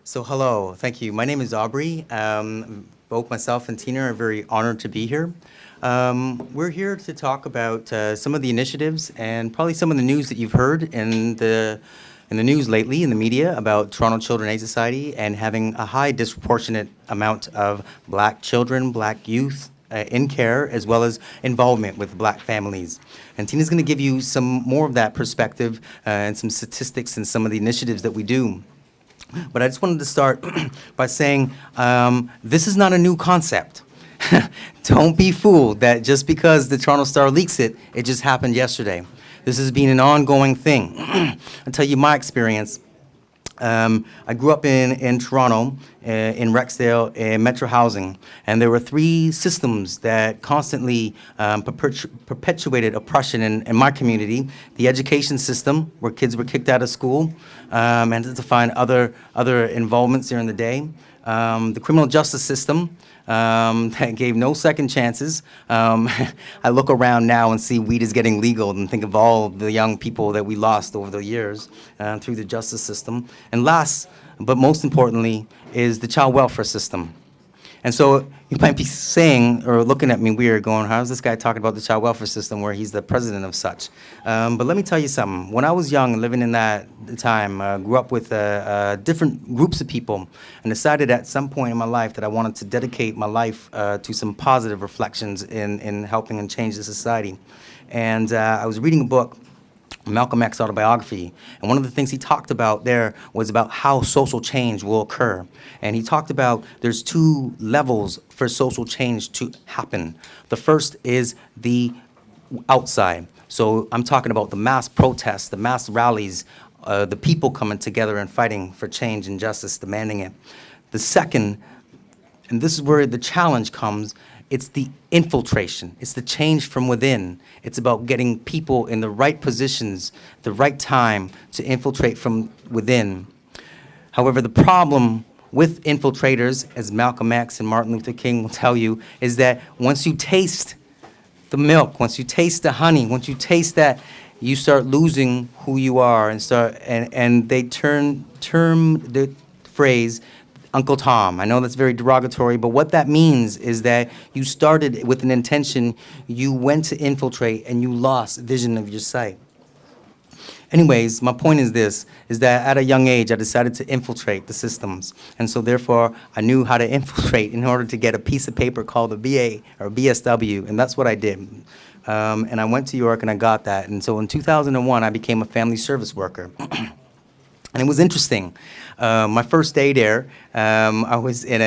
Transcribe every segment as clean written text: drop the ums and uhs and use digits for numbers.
So hello, thank you. My name is Aubrey. Both myself and Tina are very honored to be here. We're here to talk about some of the initiatives and probably some of the news that you've heard in the news lately in the media about Toronto Children Aid Society and having a high disproportionate amount of Black children, Black youth in care, as well as involvement with Black families. And Tina's going to give you some more of that perspective and some statistics and some of the initiatives that we do. But I just wanted to start by saying this is not a new concept. Don't be fooled that just because the Toronto Star leaks it, it just happened yesterday. This has been an ongoing thing. I'll tell you my experience. I grew up in Toronto, in Rexdale, in Metro Housing, and there were three systems that constantly perpetuated oppression in my community. The education system, where kids were kicked out of school and had to find other involvements during the day. The criminal justice system, that gave no second chances. I look around now and see weed is getting legal and think of all the young people that we lost over the years through the justice system. And last, but most importantly, is the child welfare system. And so you might be saying or looking at me weird going, how's this guy talking about the child welfare system where he's the president of such? But let me tell you something. When I was young, living in that time, grew up with different groups of people and decided at some point in my life that I wanted to dedicate my life to some positive reflections in helping and change the society. And I was reading a book, Malcolm X autobiography, and one of the things he talked about there was about how social change will occur. And he talked about there's two levels for social change to happen. The first is the outside. So I'm talking about the mass protests, the mass rallies, the people coming together and fighting for change and justice, demanding it. The second, and this is where the challenge comes, it's the infiltration. It's the change from within. It's about getting people in the right positions, the right time to infiltrate from within. However, the problem with infiltrators, as Malcolm X and Martin Luther King will tell you, is that once you taste the milk, once you taste the honey, once you taste that, you start losing who you are and they term the phrase Uncle Tom. I know that's very derogatory, but what that means is that you started with an intention, you went to infiltrate, and you lost vision of your sight. Anyways, my point is this, is that at a young age, I decided to infiltrate the systems. And so therefore, I knew how to infiltrate in order to get a piece of paper called a BA or BSW, and that's what I did. And I went to York and I got that. And so in 2001, I became a family service worker. And it was interesting. My first day there, I was in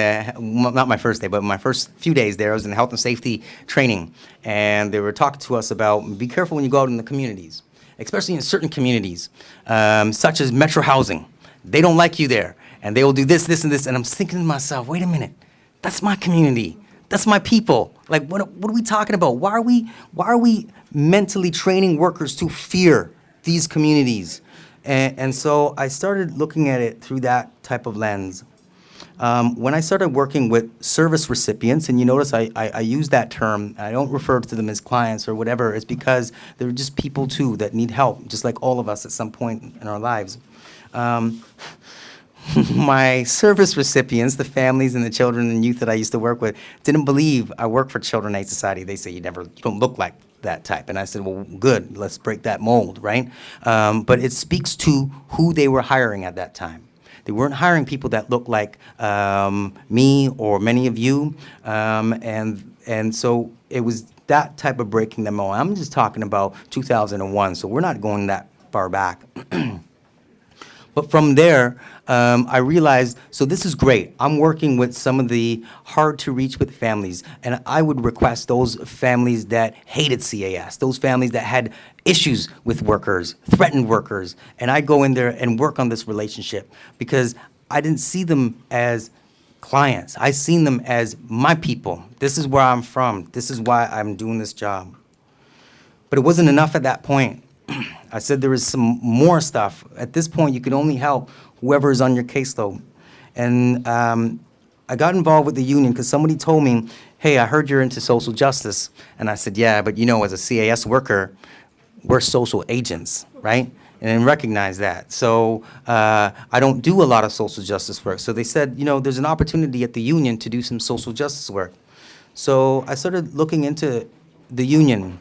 not my first day, but my first few days there, I was in health and safety training. And they were talking to us about, be careful when you go out in the communities, especially in certain communities, such as Metro Housing. They don't like you there. And they will do this, this, and this. And I'm thinking to myself, wait a minute, that's my community. That's my people. Like, what are we talking about? Why are we mentally training workers to fear these communities? And so I started looking at it through that type of lens. When I started working with service recipients, and you notice I use that term, I don't refer to them as clients or whatever, it's because they're just people too that need help, just like all of us at some point in our lives. My service recipients, the families and the children and youth that I used to work with, didn't believe I worked for Children Aid Society. They say, you don't look like that type. And I said, well, good, let's break that mold, right? But it speaks to who they were hiring at that time. They weren't hiring people that looked like me or many of you. And so it was that type of breaking the mold. I'm just talking about 2001, so we're not going that far back. But from there, I realized, so this is great. I'm working with some of the hard-to-reach with families, and I would request those families that hated CAS, those families that had issues with workers, threatened workers, and I go in there and work on this relationship because I didn't see them as clients. I seen them as my people. This is where I'm from. This is why I'm doing this job. But it wasn't enough at that point. I said there was some more stuff. At this point, you can only help whoever is on your caseload. And I got involved with the union because somebody told me, hey, I heard you're into social justice. And I said, yeah, but you know, as a CAS worker, we're social agents, right? and recognize that. So I don't do a lot of social justice work. So they said, there's an opportunity at the union to do some social justice work. So I started looking into the union.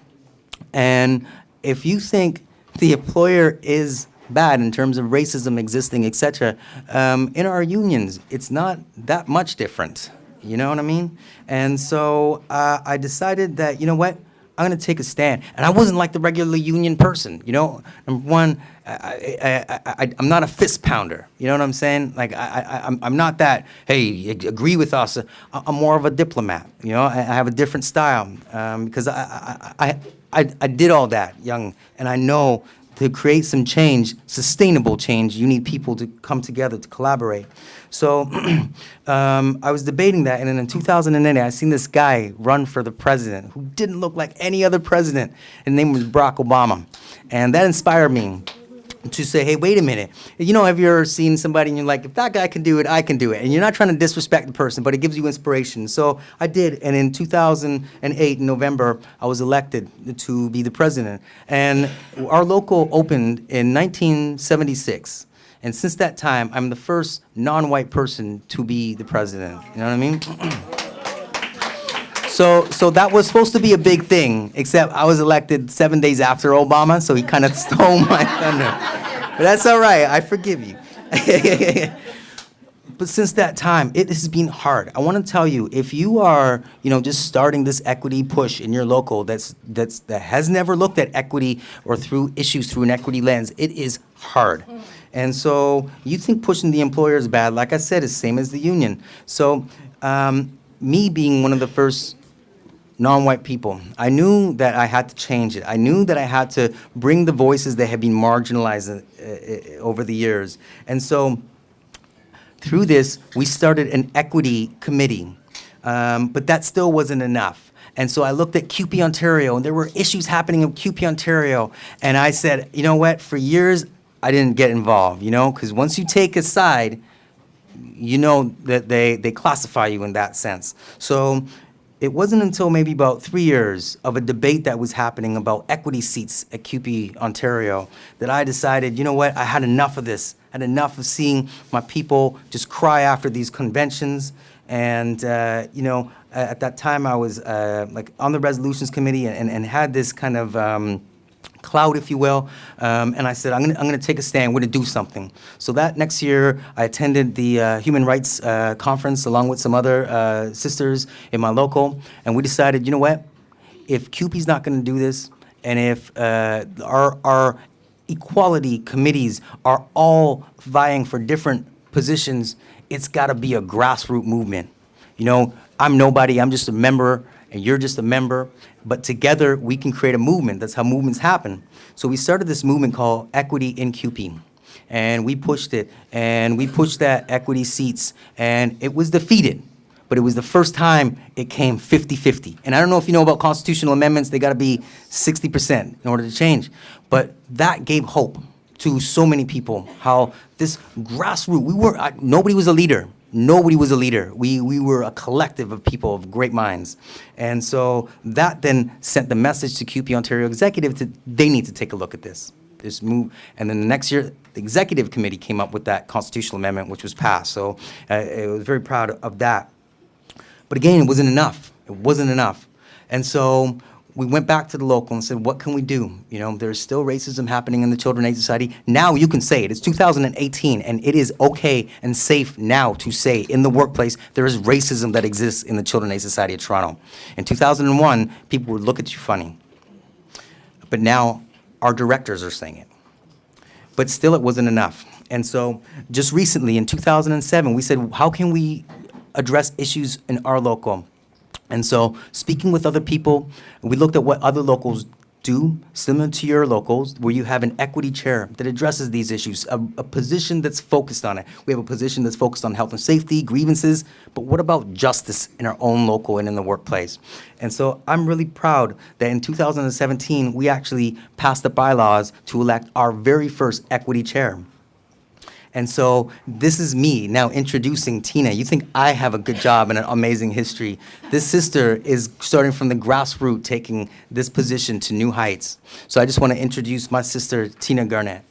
And if you think the employer is bad in terms of racism existing, etc., in our unions, it's not that much different. You know what I mean? And so I decided that, you know what? I'm going to take a stand. And I wasn't like the regular union person, Number one, I'm not a fist pounder. You know what I'm saying? Like, I'm not that, hey, agree with us. I'm more of a diplomat. I have a different style because I did all that young, and I know to create some change, sustainable change, you need people to come together to collaborate. So I was debating that, and then in 2008, I seen this guy run for the president who didn't look like any other president. His name was Barack Obama. And that inspired me to say, hey, wait a minute. Have you ever seen somebody and you're like, if that guy can do it, I can do it. And you're not trying to disrespect the person, but it gives you inspiration. So I did, and in 2008, in November, I was elected to be the president. And our local opened in 1976. And since that time, I'm the first non-white person to be the president. You know what I mean? So that was supposed to be a big thing, except I was elected 7 days after Obama, so he kind of stole my thunder. But that's all right. I forgive you. But since that time, it has been hard. I want to tell you, if you are, just starting this equity push in your local that has never looked at equity or through issues through an equity lens, it is hard. And so you think pushing the employer is bad. Like I said, it's same as the union. So me being one of the first non-white people, I knew that I had to change it. I knew that I had to bring the voices that had been marginalized over the years. And so through this, we started an equity committee, but that still wasn't enough. And so I looked at CUPE Ontario, and there were issues happening in CUPE Ontario, and I said, you know what, for years, I didn't get involved, because once you take a side, that they classify you in that sense. So it wasn't until maybe about 3 years of a debate that was happening about equity seats at CUPE Ontario that I decided, you know what, I had enough of this. I had enough of seeing my people just cry after these conventions. And, at that time I was on the resolutions committee and had this kind of cloud, if you will, and I said, I'm gonna take a stand, we're gonna do something. So that next year, I attended the Human Rights Conference along with some other sisters in my local, and we decided, you know what, if CUPE's not gonna do this, and if our equality committees are all vying for different positions, it's gotta be a grassroots movement. I'm nobody, I'm just a member, and you're just a member, but together we can create a movement. That's how movements happen. So we started this movement called Equity in CUPE, and we pushed it, and we pushed that equity seats, and it was defeated, but it was the first time it came 50-50. And I don't know if you know about constitutional amendments, they gotta be 60% in order to change, but that gave hope to so many people, how this grassroots, nobody was a leader. Nobody was a leader. We were a collective of people of great minds. And so that then sent the message to CUPE Ontario Executive they need to take a look at this move. And then the next year, the Executive Committee came up with that constitutional amendment, which was passed. So I was very proud of that. But again, it wasn't enough. It wasn't enough. And so we went back to the local and said, what can we do? There's still racism happening in the Children's Aid Society. Now you can say it. It's 2018, and it is okay and safe now to say in the workplace there is racism that exists in the Children's Aid Society of Toronto. In 2001, people would look at you funny. But now our directors are saying it. But still, it wasn't enough. And so just recently, in 2007, we said, how can we address issues in our local? And so speaking with other people, we looked at what other locals do, similar to your locals, where you have an equity chair that addresses these issues, a position that's focused on it. We have a position that's focused on health and safety, grievances, but what about justice in our own local and in the workplace? And so I'm really proud that in 2017, we actually passed the bylaws to elect our very first equity chair. And so this is me now introducing Tina. You think I have a good job and an amazing history. This sister is starting from the grassroots, taking this position to new heights. So I just want to introduce my sister, Tina Garnett.